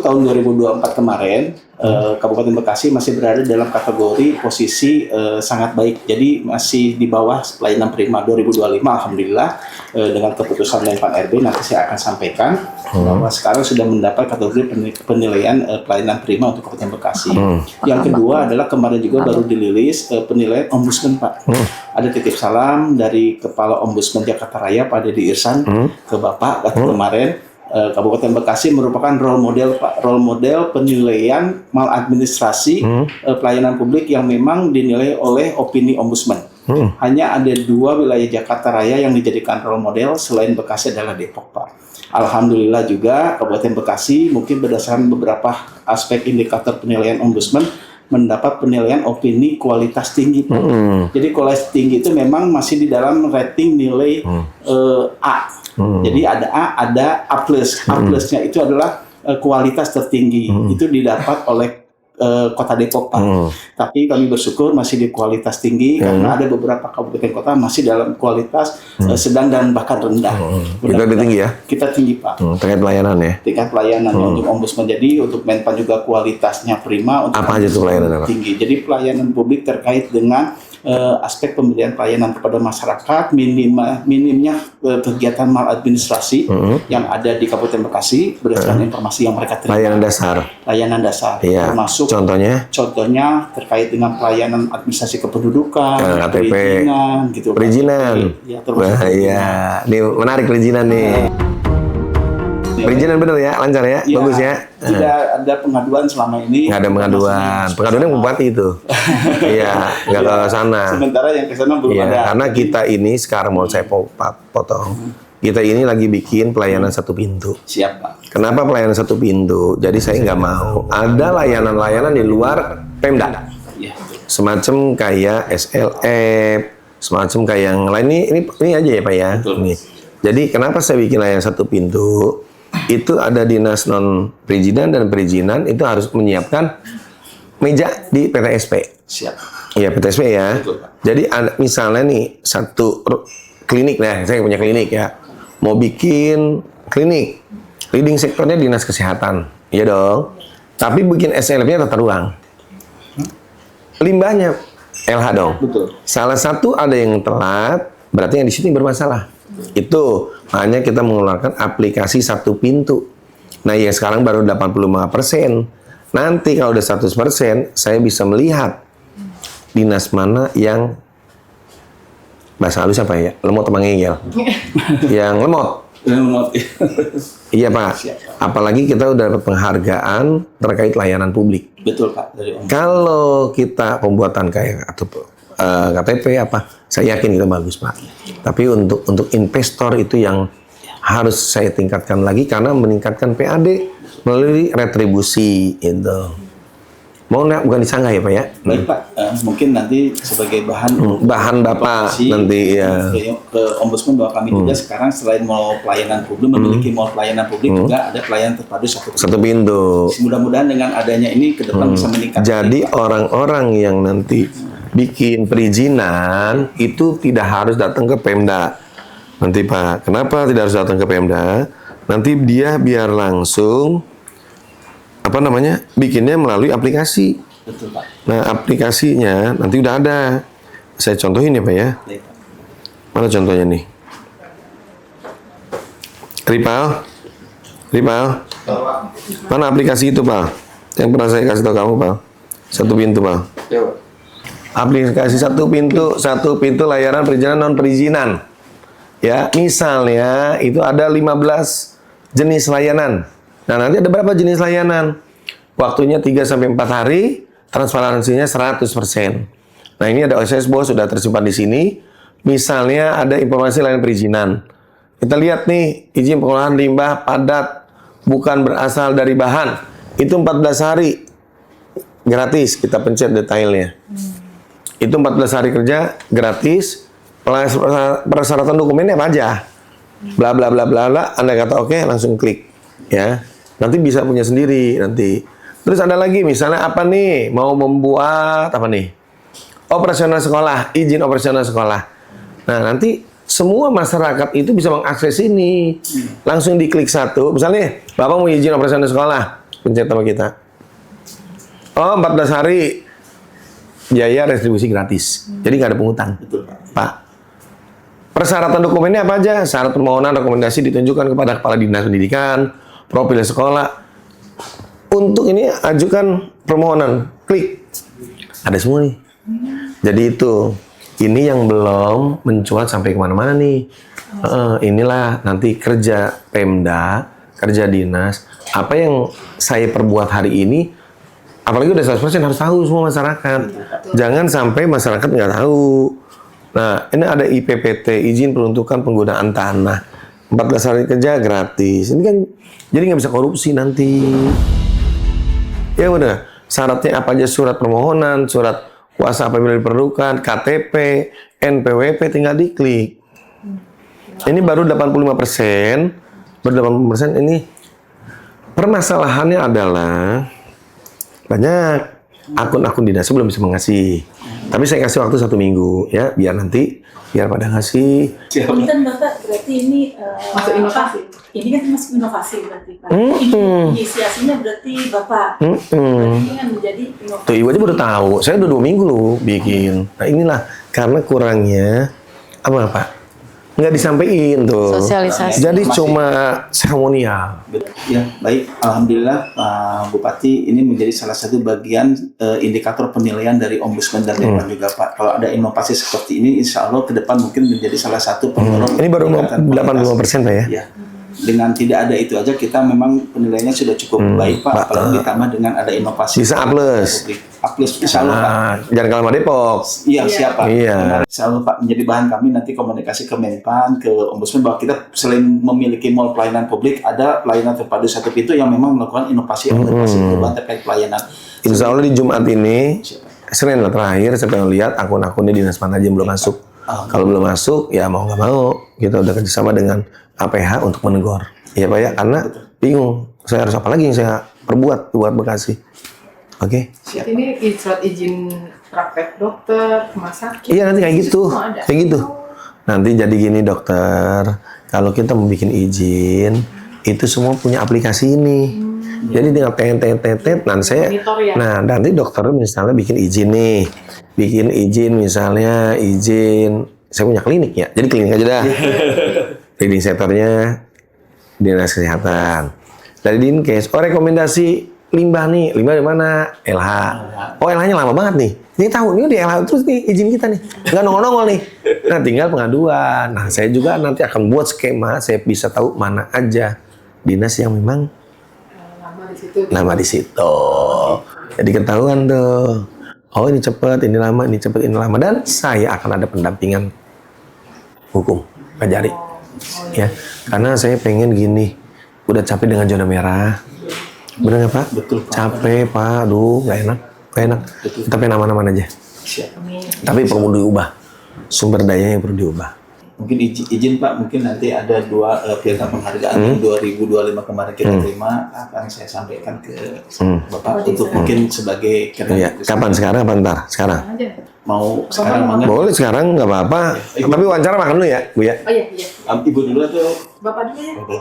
tahun 2024 kemarin, Kabupaten Bekasi masih berada dalam kategori posisi sangat baik. Jadi masih di bawah pelayanan prima 2025. Alhamdulillah dengan keputusan Menpan RB nanti saya akan sampaikan bahwa sekarang sudah mendapat kategori penilaian pelayanan prima untuk Kabupaten Bekasi. Yang kedua adalah kemarin juga baru dirilis penilaian Ombudsman, Pak. Ada titip salam dari Kepala Ombudsman Jakarta Raya Pak Dedi Irsan ke Bapak kemarin. Kabupaten Bekasi merupakan role model penilaian maladministrasi pelayanan publik yang memang dinilai oleh opini ombudsman. Hanya ada 2 wilayah Jakarta Raya yang dijadikan role model selain Bekasi adalah Depok, Pak. Alhamdulillah juga Kabupaten Bekasi mungkin berdasarkan beberapa aspek indikator penilaian ombudsman mendapat penilaian opini kualitas tinggi, Pak. Jadi kualitas tinggi itu memang masih di dalam rating nilai A. Jadi ada A, ada A+. A+-nya itu adalah kualitas tertinggi. Itu didapat oleh Kota Depok, Pak. Tapi kami bersyukur masih di kualitas tinggi karena ada beberapa kabupaten kota masih dalam kualitas sedang dan bahkan rendah. Kita lebih tinggi ya? Kita tinggi, Pak. Terkait pelayanan ya? Tingkat pelayanan untuk ombudsman. Jadi untuk Menpan juga kualitasnya prima. Untuk apa aja tuh pelayanan? Tinggi. Jadi pelayanan publik terkait dengan aspek pemberian pelayanan kepada masyarakat, minimnya kegiatan maladministrasi yang ada di Kabupaten Bekasi berdasarkan informasi yang mereka terima. Layanan dasar, iya. Termasuk contohnya terkait dengan pelayanan administrasi kependudukan, perizinan, gitu. Perizinan, ya, ini menarik perizinan nih. Perizinan bener ya, lancar ya, bagus ya. Tidak ada pengaduan selama ini. Nggak ada pengaduan. Pengaduannya bupati itu. Iya, nggak ke sana. Sementara yang ke sana belum ada. Karena kita ini sekarang mau saya potong. Kita ini lagi bikin pelayanan satu pintu. Siap, Pak. Kenapa pelayanan satu pintu? Jadi saya nggak mau ada layanan-layanan di luar Pemda. Ya. Semacam kayak SLF, semacam kayak yang lain. Ini aja ya, Pak ya. Ini. Jadi kenapa saya bikin layanan satu pintu? Itu ada dinas non perizinan dan perizinan itu harus menyiapkan meja di PTSP. Siap. Iya, PTSP ya. Betul, Pak. Jadi misalnya nih satu klinik lah, saya punya klinik ya. Mau bikin klinik, leading sektornya dinas kesehatan, iya dong. Tapi bikin SLF-nya tata ruang. Limbahnya LH dong. Betul. Salah satu ada yang telat, berarti yang di sini bermasalah. Itu makanya kita mengeluarkan aplikasi satu pintu. Nah, ya sekarang baru 85%. Nanti kalau udah 100%, saya bisa melihat dinas mana yang bahasa halus apa ya? Lemot sama ngeyel. Yang lemot. Iya, Pak. Apalagi kita udah dapat penghargaan terkait layanan publik. Betul, Pak. Kalau kita pembuatan kayak atau KTP apa, saya yakin kita bagus, Pak. Tapi untuk investor itu yang harus saya tingkatkan lagi karena meningkatkan PAD melalui retribusi itu. Mau nggak? Bukan disanggah ya, Pak ya? Baik, Pak. Mungkin nanti sebagai bahan Bapak nanti ya. Ke Ombudsman bahwa kami juga sekarang selain mall pelayanan publik memiliki mall pelayanan publik juga ada pelayanan terpadu satu pintu. Mudah-mudahan dengan adanya ini ke depan bisa meningkat. Jadi orang-orang yang nanti bikin perizinan itu tidak harus datang ke Pemda. Nanti Pak, kenapa tidak harus datang ke Pemda? Nanti dia biar langsung bikinnya melalui aplikasi. Betul, Pak. Nah, aplikasinya nanti udah ada. Saya contohin ya, Pak ya. Baik, Pak. Mana contohnya nih? Ripal. Mana aplikasi itu, Pak? Yang pernah saya kasih tahu kamu, Pak. Satu pintu, Pak. Ya, Pak. Aplikasi satu pintu layanan perizinan non perizinan. Ya, misalnya itu ada 15 jenis layanan. Nah, nanti ada berapa jenis layanan? Waktunya 3-4 hari, transparansinya 100%. Nah, ini ada OSS Bos sudah tersimpan di sini. Misalnya ada informasi layanan perizinan. Kita lihat nih, izin pengolahan limbah padat bukan berasal dari bahan. Itu 14 hari gratis, kita pencet detailnya. Itu 14 hari kerja gratis. Persyaratan dokumennya apa aja? Bla bla bla bla bla. Anda kata oke, langsung klik. Ya. Nanti bisa punya sendiri nanti. Terus ada lagi misalnya apa nih? Mau membuat apa nih? Operasional sekolah, izin operasional sekolah. Nah, nanti semua masyarakat itu bisa mengakses ini. Langsung diklik satu. Misalnya, Bapak mau izin operasional sekolah. pencet sama kita. Oh, 14 hari biaya retribusi gratis. Jadi nggak ada pungutan. Betul, Pak. Persyaratan dokumennya apa aja? Syarat permohonan rekomendasi ditunjukkan kepada Kepala Dinas Pendidikan, profil sekolah. Untuk ini ajukan permohonan, klik. Ada semua nih. Jadi itu, ini yang belum mencuat sampai kemana-mana nih. Inilah nanti kerja Pemda, kerja dinas. Apa yang saya perbuat hari ini, apalagi udah 100% harus tahu semua masyarakat. Jangan sampai masyarakat nggak tahu. Nah, ini ada IPPT, izin peruntukan penggunaan tanah. 14 hari kerja gratis. Ini kan jadi nggak bisa korupsi nanti. Ya udah, syaratnya apa aja, surat permohonan, surat kuasa apabila diperlukan, KTP, NPWP tinggal diklik. Ini baru 85%. Baru 80% ini. Permasalahannya adalah banyak akun-akun dinas belum bisa mengasih. Tapi saya kasih waktu 1 minggu ya, biar pada ngasih. Ini kan Bapak berarti ini masuk inovasi. Ini kan masuk inovasi berarti Pak. Inisiasinya berarti Bapak. Berarti ini kan menjadi inovasi. Tuh, Ibu aja baru tahu. Saya udah 2 minggu loh bikin. Nah inilah karena kurangnya apa Pak? Nggak disampaikan tuh. Sosialisasi. Jadi cuma seremonial. Ya, baik. Alhamdulillah Pak Bupati ini menjadi salah satu bagian indikator penilaian dari Ombudsman dan Dewan juga Pak. Kalau ada inovasi seperti ini, insya Allah ke depan mungkin menjadi salah satu pendorong. Ini baru 85% Pak ya? Ya. Dengan tidak ada itu aja kita memang penilaiannya sudah cukup baik Pak. Apalagi ditambah dengan ada inovasi. Bisa A+. A+, insya Allah Pak. Jangan kalah sama Depok. Iya, siapa? Iya. Insya Allah Pak, menjadi bahan kami nanti komunikasi ke Menpan, ke Ombudsman bahwa kita selain memiliki mall pelayanan publik, ada pelayanan terpadu satu pintu yang memang melakukan inovasi perubahan terkait pelayanan. Insya Allah di Jumat ini, Senin lah terakhir, saya pengen lihat akun-akunnya dinas mana aja yang belum masuk. Kalau belum masuk, ya mau nggak mau, kita udah kerjasama dengan APH untuk menegur. Iya Pak ya, karena bingung, saya harus apa lagi yang saya perbuat buat Bekasi. Oke? Ini surat izin praktek dokter, rumah sakit. Iya nanti kayak gitu, Semua ada. kayak gitu. Nanti jadi gini dokter, kalau kita mau bikin izin, itu semua punya aplikasi ini. Jadi tinggal tetet, nanti saya, Monitor ya? nah nanti dokter misalnya bikin izin nih, misalnya izin, saya punya klinik ya, jadi klinik aja dah. Leading sektornya dinas kesehatan. Dari Dinkes, rekomendasi limbah nih, limbah di mana? LH. Oh LH-nya lama banget nih. Ini tahu, ini di LH terus nih izin kita nih, nggak nongol-nongol nih. Nah tinggal pengaduan. Nah saya juga nanti akan buat skema, saya bisa tahu mana aja dinas yang memang lama di situ. Jadi ketahuan tuh. Oh ini cepet, ini lama, ini cepet, ini lama. Dan saya akan ada pendampingan hukum, Kajari. Ya, karena saya pengen gini. Udah capek dengan zona merah. Bener nggak Pak? Betul Pak. Capek Pak, aduh nggak enak. Kita pengen aman-aman aja. Siap. Tapi perlu diubah. Sumber daya yang perlu diubah. Mungkin izin Pak, mungkin nanti ada 2 piagam penghargaan 2025 kemarin kita terima akan saya sampaikan ke Bapak untuk mungkin sebagai Iya. Kapan? Sekarang apa ntar? Sekarang? mau sekarang banget. Boleh sekarang nggak apa-apa. Tapi wawancara makan dulu ya, Bu ya. Oh iya. Ibu dulu atau Bapak dulu ya. Oke.